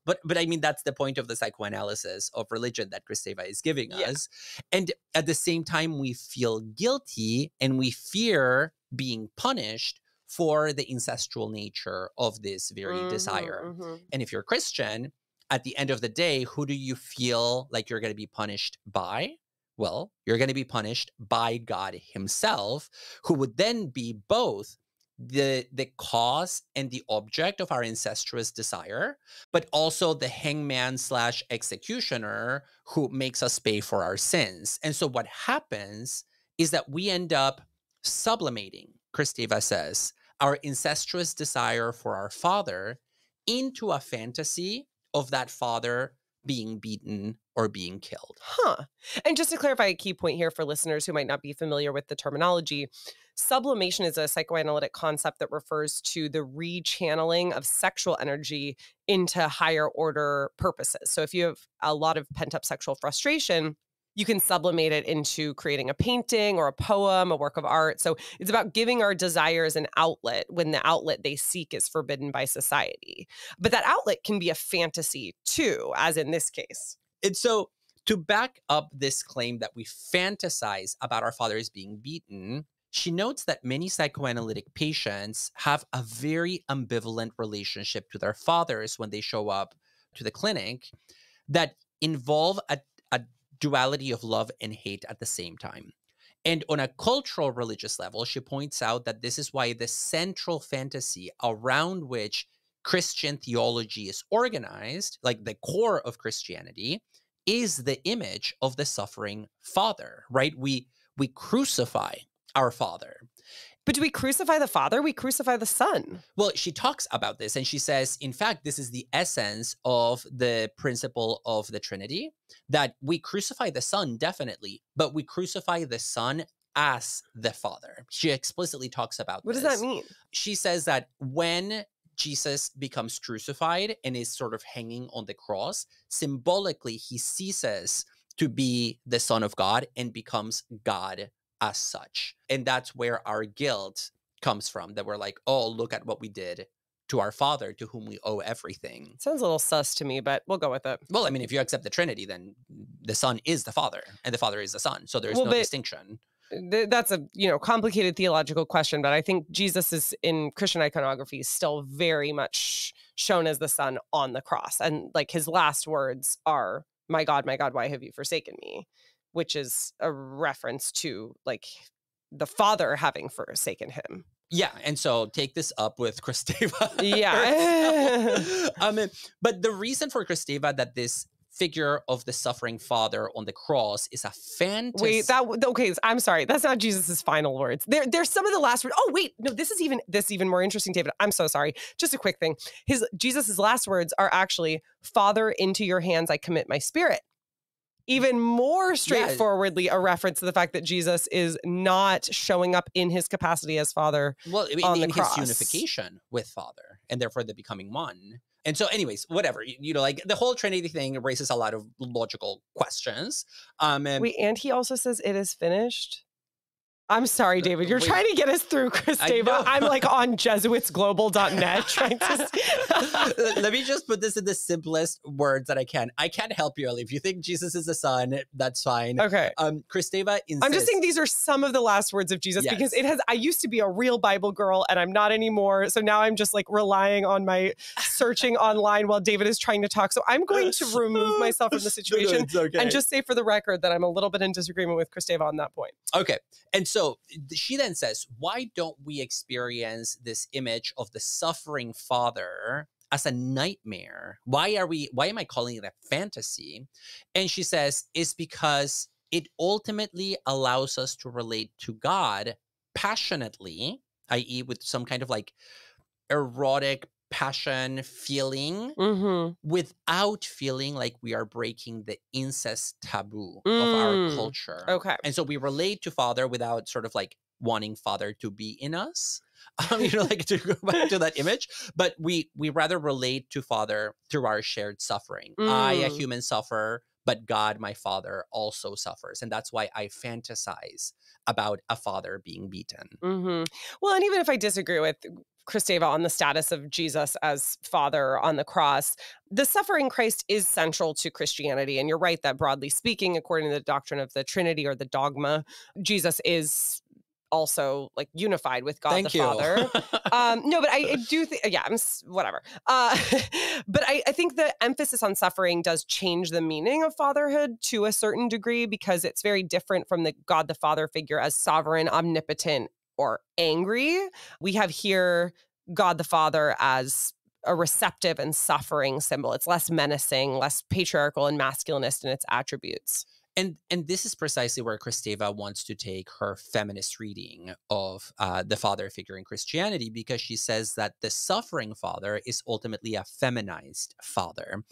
But I mean, that's the point of the psychoanalysis of religion that Kristeva is giving us. And at the same time, we feel guilty and we fear being punished for the incestual nature of this very desire. And if you're a Christian, at the end of the day, who do you feel like you're going to be punished by? Well, you're going to be punished by God himself, who would then be both the cause and the object of our incestuous desire, but also the hangman / executioner who makes us pay for our sins. And so what happens is that we end up sublimating, Kristeva says, our incestuous desire for our father into a fantasy of that father being beaten or being killed. And just to clarify a key point here for listeners who might not be familiar with the terminology, sublimation is a psychoanalytic concept that refers to the rechanneling of sexual energy into higher order purposes. So if you have a lot of pent-up sexual frustration, you can sublimate it into creating a painting or a poem, a work of art. So it's about giving our desires an outlet when the outlet they seek is forbidden by society. But that outlet can be a fantasy too, as in this case. And so to back up this claim that we fantasize about our fathers being beaten, she notes that many psychoanalytic patients have a very ambivalent relationship to their fathers when they show up to the clinic that involve a duality of love and hate at the same time. And on a cultural religious level, she points out that this is why the central fantasy around which Christian theology is organized, like the core of Christianity, is the image of the suffering father, right? We crucify our father. But do we crucify the father? We crucify the son. Well, she talks about this and she says, in fact, this is the essence of the principle of the Trinity, that we crucify the son, definitely, but we crucify the son as the father. She explicitly talks about What this. does that mean? She says that when Jesus becomes crucified and is sort of hanging on the cross, symbolically, he ceases to be the Son of God and becomes God as such. And that's where our guilt comes from, that we're like, oh, look at what we did to our father, to whom we owe everything. Sounds a little sus to me, but we'll go with it. Well, I mean, if you accept the Trinity, then the Son is the Father and the Father is the Son. So there's no distinction. That's a complicated theological question, but I think Jesus is in Christian iconography still very much shown as the Son on the cross. And like his last words are, my God, why have you forsaken me? Which is a reference to like the Father having forsaken him. Yeah, and so take this up with Kristeva. Yeah. But the reason for Kristeva that this figure of the suffering father on the cross is a fantasy. Wait, okay, I'm sorry. That's not Jesus's final words. There's some of the last words. Oh, wait, no, this is even more interesting, David. I'm so sorry. Just a quick thing. Jesus's last words are actually, Father, into your hands I commit my spirit. Even more straightforwardly a reference to the fact that Jesus is not showing up in his capacity as Father on the cross. His unification with Father, and therefore the becoming one. And so anyways, whatever, like the whole Trinity thing raises a lot of logical questions. Wait, and he also says it is finished? I'm sorry, David. You're trying to get us through Kristeva. I'm like on jesuitsglobal.net trying to... Let me just put this in the simplest words that I can. I can't help you, Ellie. If you think Jesus is the Son, that's fine. Okay. Kristeva insists... I'm just saying these are some of the last words of Jesus because I used to be a real Bible girl and I'm not anymore. So now I'm just like relying on my searching online while David is trying to talk. So I'm going to remove myself from the situation and just say for the record that I'm a little bit in disagreement with Kristeva on that point. Okay. And so she then says, why don't we experience this image of the suffering father as a nightmare? Why am I calling it a fantasy? And she says, it's because it ultimately allows us to relate to God passionately, i.e. with some kind of like erotic passion feeling without feeling like we are breaking the incest taboo of our culture. Okay. And so we relate to Father without sort of like wanting Father to be in us, like to go back to that image, but we rather relate to Father through our shared suffering. I, a human, suffer, but God, my Father, also suffers. And that's why I fantasize about a father being beaten. Well, and even if I disagree with Kristeva on the status of Jesus as Father on the cross, the suffering Christ is central to Christianity. And you're right that broadly speaking, according to the doctrine of the Trinity or the dogma, Jesus is also like unified with God Father. No, but I do think, whatever. But I think the emphasis on suffering does change the meaning of fatherhood to a certain degree because it's very different from the God the Father figure as sovereign, omnipotent, or angry. We have here God the Father as a receptive and suffering symbol. It's less menacing, less patriarchal and masculinist in its attributes. And this is precisely where Kristeva wants to take her feminist reading of the father figure in Christianity, because she says that the suffering father is ultimately a feminized father.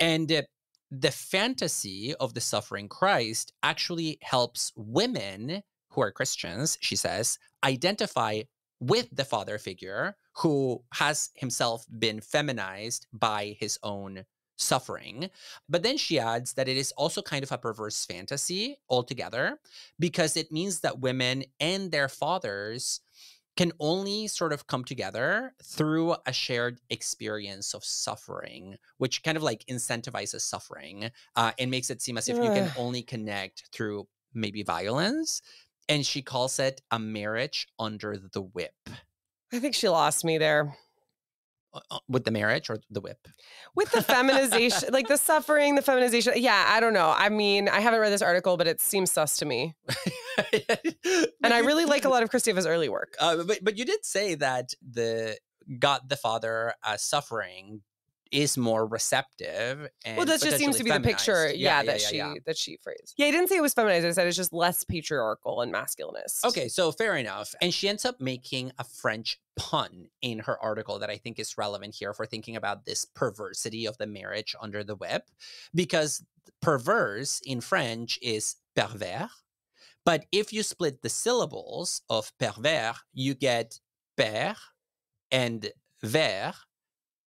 And the fantasy of the suffering Christ actually helps women who are Christians, she says, identify with the father figure who has himself been feminized by his own suffering. But then she adds that it is also kind of a perverse fantasy altogether, because it means that women and their fathers can only sort of come together through a shared experience of suffering, which kind of like incentivizes suffering and makes it seem as if you can only connect through maybe violence. And she calls it a marriage under the whip. I think she lost me there. with the marriage or the whip? With the feminization, like the suffering, the feminization. Yeah, I don't know. I mean, I haven't read this article, but it seems sus to me. And I really like a lot of Kristeva's early work. But you did say that God the Father suffering is more receptive. And well, that just seems to be feminized. the picture, that she phrased. Yeah, I didn't say it was feminized. I said it's just less patriarchal and masculinist. Okay, so fair enough. And she ends up making a French pun in her article that I think is relevant here for thinking about this perversity of the marriage under the whip, because perverse in French is pervers. But if you split the syllables of pervers, you get père and ver.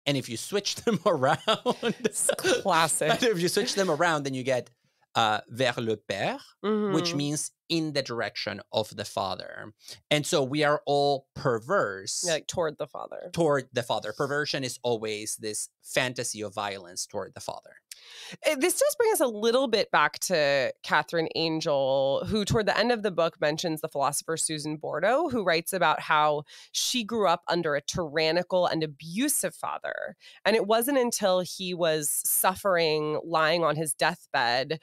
And if you switch them around, it's classic. If you switch them around, then you get vers le père, which means in the direction of the father. And so we are all perverse. Yeah, like toward the father. Toward the father. Perversion is always this fantasy of violence toward the father. This does bring us a little bit back to Catherine Angel, who toward the end of the book mentions the philosopher Susan Bordeaux, who writes about how she grew up under a tyrannical and abusive father. And it wasn't until he was suffering, lying on his deathbed,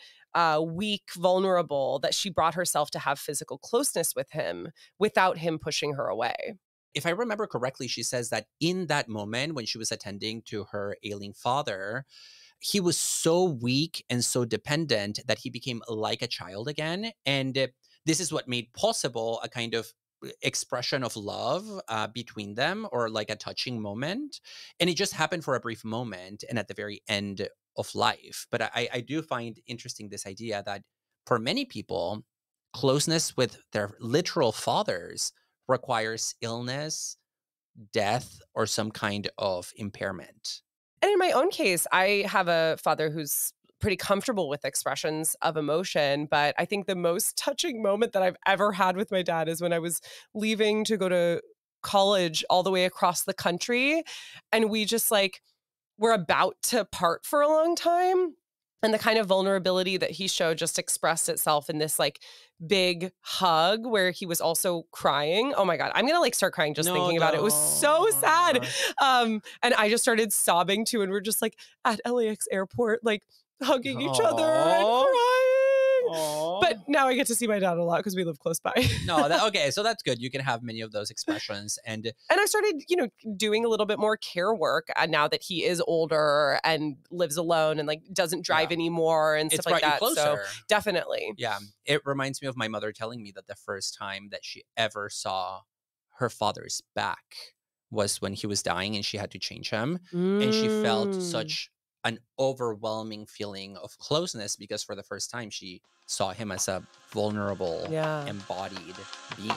weak, vulnerable, that she brought herself to have physical closeness with him without him pushing her away. If I remember correctly, she says that in that moment when she was attending to her ailing father, he was so weak and so dependent that he became like a child again. And this is what made possible a kind of expression of love between them, or like a touching moment. And it just happened for a brief moment and at the very end of life. But I do find interesting this idea that for many people, closeness with their literal fathers requires illness, death, or some kind of impairment. And in my own case, I have a father who's pretty comfortable with expressions of emotion. But I think the most touching moment that I've ever had with my dad is when I was leaving to go to college all the way across the country. And we just were about to part for a long time. And the kind of vulnerability that he showed just expressed itself in this big hug where he was also crying. Oh my God, I'm going to start crying just thinking about it. It was so sad. And I just started sobbing too. And we're just at LAX airport, hugging each other and crying. Aww. But now I get to see my dad a lot because we live close by. Okay, so that's good. You can have many of those expressions. And I started, doing a little bit more care work now that he is older and lives alone and doesn't drive anymore and stuff like that. So definitely. Yeah. It reminds me of my mother telling me that the first time that she ever saw her father's back was when he was dying and she had to change him. And she felt such an overwhelming feeling of closeness because for the first time she saw him as a vulnerable, embodied being.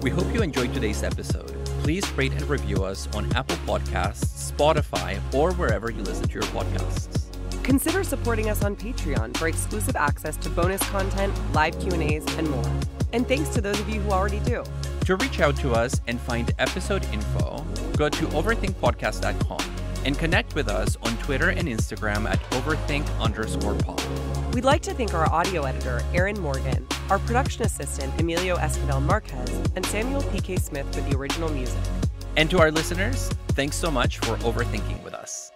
We hope you enjoyed today's episode. Please rate and review us on Apple Podcasts, Spotify, or wherever you listen to your podcasts. Consider supporting us on Patreon for exclusive access to bonus content, live Q&As, and more. And thanks to those of you who already do. To reach out to us and find episode info, go to overthinkpodcast.com. and connect with us on Twitter and Instagram at overthink_pod. We'd like to thank our audio editor, Aaron Morgan, our production assistant, Emilio Esquivel Marquez, and Samuel P.K. Smith for the original music. And to our listeners, thanks so much for overthinking with us.